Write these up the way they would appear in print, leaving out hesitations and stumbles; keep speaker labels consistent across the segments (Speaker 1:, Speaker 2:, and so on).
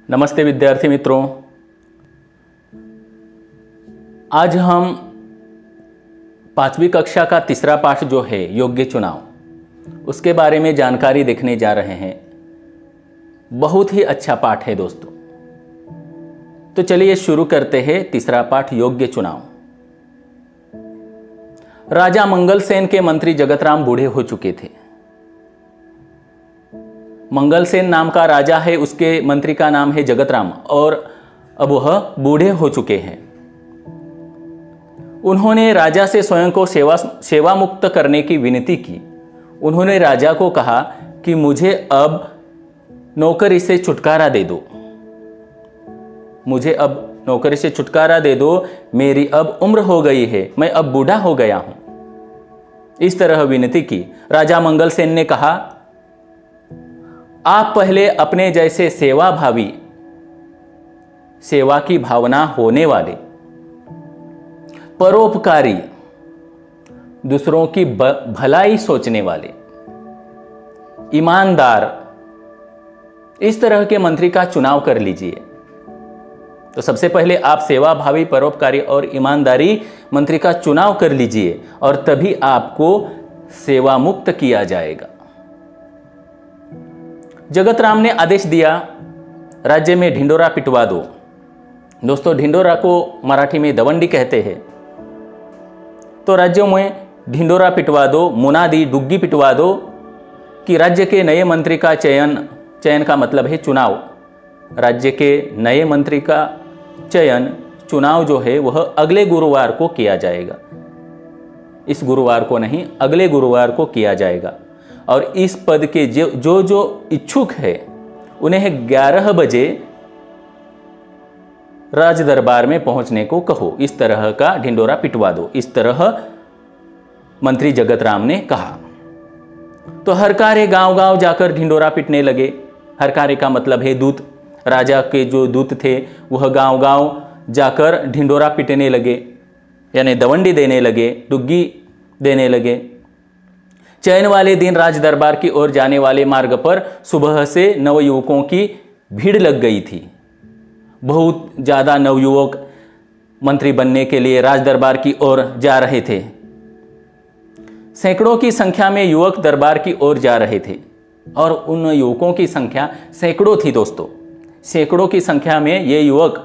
Speaker 1: नमस्ते विद्यार्थी मित्रों। आज हम 5वीं कक्षा का तीसरा पाठ जो है योग्य चुनाव, उसके बारे में जानकारी देखने जा रहे हैं। बहुत ही अच्छा पाठ है दोस्तों। तो चलिए शुरू करते हैं तीसरा पाठ योग्य चुनाव। राजा मंगलसेन के मंत्री जगतराम बूढ़े हो चुके थे। मंगलसेन नाम का राजा है, उसके मंत्री का नाम है जगतराम, और अब वह बूढ़े हो चुके हैं। उन्होंने राजा से स्वयं को सेवा मुक्त करने की विनती की। उन्होंने राजा को कहा कि मुझे अब नौकरी से छुटकारा दे दो, मुझे अब नौकरी से छुटकारा दे दो, मेरी अब उम्र हो गई है, मैं अब बूढ़ा हो गया हूं। इस तरह विनती की। राजा मंगलसेन ने कहा, आप पहले अपने जैसे सेवाभावी, सेवा की भावना होने वाले, परोपकारी, दूसरों की भलाई सोचने वाले, ईमानदार, इस तरह के मंत्री का चुनाव कर लीजिए। तो सबसे पहले आप सेवाभावी, परोपकारी और ईमानदारी मंत्री का चुनाव कर लीजिए और तभी आपको सेवा मुक्त किया जाएगा। जगतराम ने आदेश दिया, राज्य में ढिंडोरा पिटवा दो। दोस्तों, ढिंडोरा को मराठी में दवंडी कहते हैं। तो राज्यों में ढिंडोरा पिटवा दो, मुनादी डुग्गी पिटवा दो कि राज्य के नए मंत्री का चयन का मतलब है चुनाव। राज्य के नए मंत्री का चुनाव जो है वह अगले गुरुवार को किया जाएगा। इस गुरुवार को नहीं, अगले गुरुवार को किया जाएगा। और इस पद के जो इच्छुक है उन्हें 11 बजे राज दरबार में पहुंचने को कहो। इस तरह का ढिंडोरा पिटवा दो, इस तरह मंत्री जगतराम ने कहा। तो हरकारे गांव-गांव जाकर ढिंडोरा पिटने लगे। हरकारे का मतलब है दूत। राजा के जो दूत थे वह गांव-गांव जाकर ढिंडोरा पिटने लगे, यानी दवंडी देने लगे, डुग्गी देने लगे। चयन वाले दिन राज दरबार की ओर जाने वाले मार्ग पर सुबह से नवयुवकों की भीड़ लग गई थी। बहुत ज्यादा नवयुवक मंत्री बनने के लिए राज दरबार की ओर जा रहे थे। सैकड़ों की संख्या में युवक दरबार की ओर जा रहे थे और उन युवकों की संख्या सैकड़ों थी। दोस्तों, सैकड़ों की संख्या में ये युवक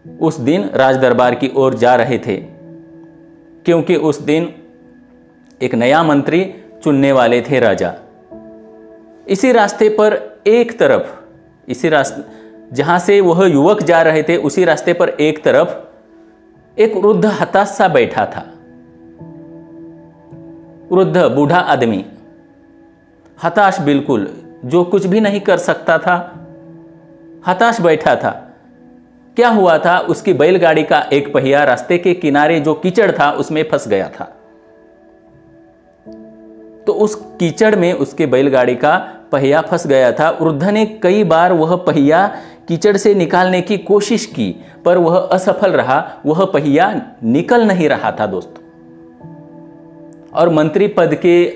Speaker 1: उस दिन राज दरबार की ओर जा रहे थे, क्योंकि उस दिन एक नया मंत्री चुनने वाले थे राजा। इसी रास्ते पर एक तरफ, इसी रास्ते जहां से वह युवक जा रहे थे, उसी रास्ते पर एक तरफ एक वृद्ध हताश सा बैठा था। वृद्ध बूढ़ा आदमी, हताश, बिल्कुल जो कुछ भी नहीं कर सकता था, हताश बैठा था। क्या हुआ था? उसकी बैलगाड़ी का एक पहिया रास्ते के किनारे जो कीचड़ था उसमें फंस गया था। तो उस कीचड़ में उसके बैलगाड़ी का पहिया फंस गया था। वृद्ध ने कई बार वह पहिया कीचड़ से निकालने की कोशिश की, पर वह असफल रहा। वह पहिया निकल नहीं रहा था दोस्तों। और मंत्री पद के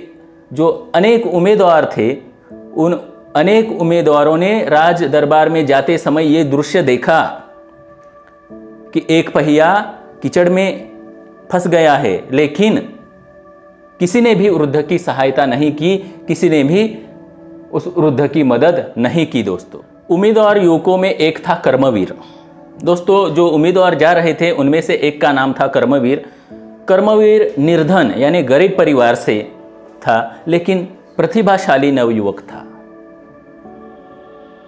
Speaker 1: जो अनेक उम्मीदवार थे, उन अनेक उम्मीदवारों ने राज दरबार में जाते समय यह दृश्य देखा कि एक पहिया कीचड़ में फंस गया है, लेकिन किसी ने भी वृद्ध की सहायता नहीं की, किसी ने भी उस वृद्ध की मदद नहीं की। दोस्तों, उम्मीदवार युवकों में एक था कर्मवीर। दोस्तों, जो उम्मीदवार जा रहे थे उनमें से एक का नाम था कर्मवीर। कर्मवीर निर्धन यानी गरीब परिवार से था, लेकिन प्रतिभाशाली नवयुवक था।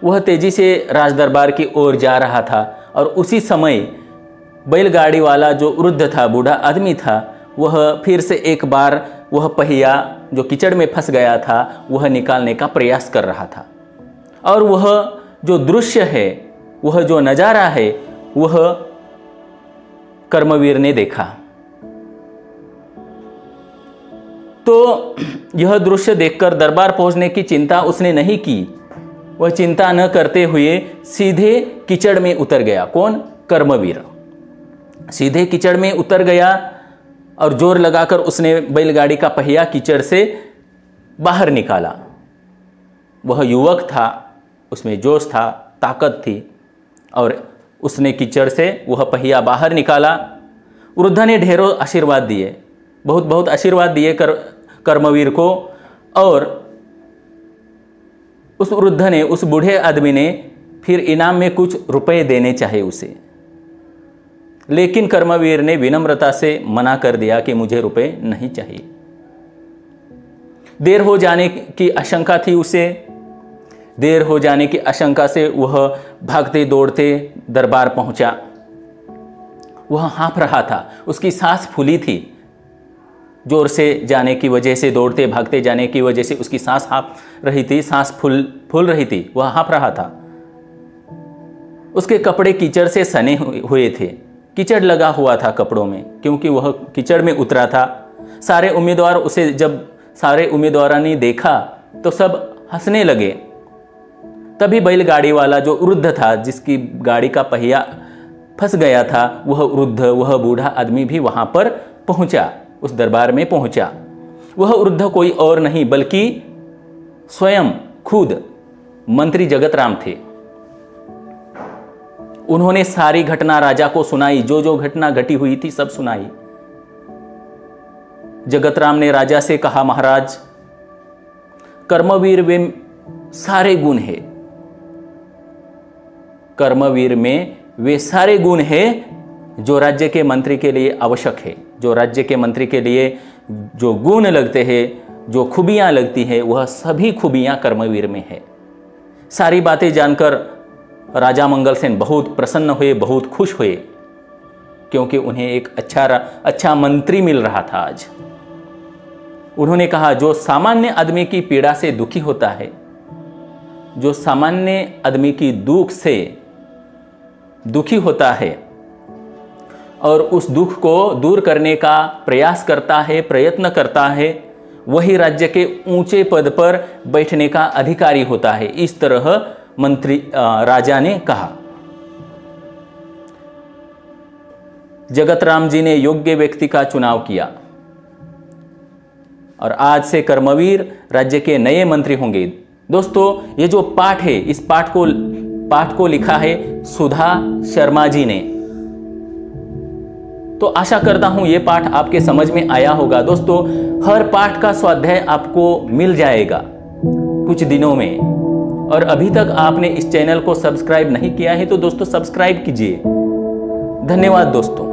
Speaker 1: वह तेजी से राज दरबार की ओर जा रहा था और उसी समय बैलगाड़ी वाला जो वृद्ध था, बूढ़ा आदमी था, वह फिर से एक बार वह पहिया जो कीचड़ में फंस गया था वह निकालने का प्रयास कर रहा था। और वह जो दृश्य है, वह जो नजारा है, वह कर्मवीर ने देखा। तो यह दृश्य देखकर दरबार पहुंचने की चिंता उसने नहीं की। वह चिंता न करते हुए सीधे कीचड़ में उतर गया। कौन? कर्मवीर। सीधे कीचड़ में उतर गया और जोर लगाकर उसने बैलगाड़ी का पहिया कीचड़ से बाहर निकाला। वह युवक था, उसमें जोश था, ताकत थी और उसने कीचड़ से वह पहिया बाहर निकाला। वृद्ध ने ढेरों आशीर्वाद दिए, बहुत बहुत आशीर्वाद दिए कर्मवीर को। और उस वृद्ध ने, उस बूढ़े आदमी ने फिर इनाम में कुछ रुपए देने चाहे उसे, लेकिन कर्मवीर ने विनम्रता से मना कर दिया कि मुझे रुपए नहीं चाहिए। देर हो जाने की आशंका थी उसे। देर हो जाने की आशंका से वह भागते दौड़ते दरबार पहुंचा। वह हाँफ रहा था, उसकी सांस फूली थी, जोर से जाने की वजह से, दौड़ते भागते जाने की वजह से उसकी सांस हाँफ रही थी, सांस फूल रही थी, वह हाँफ रहा था। उसके कपड़े कीचड़ से सने हुए थे, कीचड़ लगा हुआ था कपड़ों में, क्योंकि वह कीचड़ में उतरा था। सारे उम्मीदवारों ने देखा तो सब हंसने लगे। तभी बैलगाड़ी वाला जो वृद्ध था, जिसकी गाड़ी का पहिया फंस गया था, वह बूढ़ा आदमी भी वहां पर पहुंचा, उस दरबार में पहुंचा। वह वृद्ध कोई और नहीं बल्कि स्वयं खुद मंत्री जगतराम थे। उन्होंने सारी घटना राजा को सुनाई, जो जो घटना घटी हुई थी सब सुनाई। जगतराम ने राजा से कहा, महाराज, कर्मवीर में सारे गुण है, कर्मवीर में वे सारे गुण हैं जो राज्य के मंत्री के लिए आवश्यक है। जो राज्य के मंत्री के लिए जो गुण लगते हैं, जो खूबियां लगती है, वह सभी खूबियां कर्मवीर में है। सारी बातें जानकर राजा मंगलसेन बहुत प्रसन्न हुए, बहुत खुश हुए, क्योंकि उन्हें एक अच्छा मंत्री मिल रहा था आज। उन्होंने कहा, जो सामान्य आदमी की पीड़ा से दुखी होता है, जो सामान्य आदमी की दुख से दुखी होता है और उस दुख को दूर करने का प्रयास करता है, प्रयत्न करता है, वही राज्य के ऊंचे पद पर बैठने का अधिकारी होता है। इस तरह राजा ने कहा। जगतराम जी ने योग्य व्यक्ति का चुनाव किया और आज से कर्मवीर राज्य के नए मंत्री होंगे। दोस्तों, ये जो पाठ है, इस पाठ को लिखा है सुधा शर्मा जी ने। तो आशा करता हूं ये पाठ आपके समझ में आया होगा। दोस्तों, हर पाठ का स्वाध्याय आपको मिल जाएगा कुछ दिनों में। और अभी तक आपने इस चैनल को सब्सक्राइब नहीं किया है तो दोस्तों सब्सक्राइब कीजिए। धन्यवाद दोस्तों।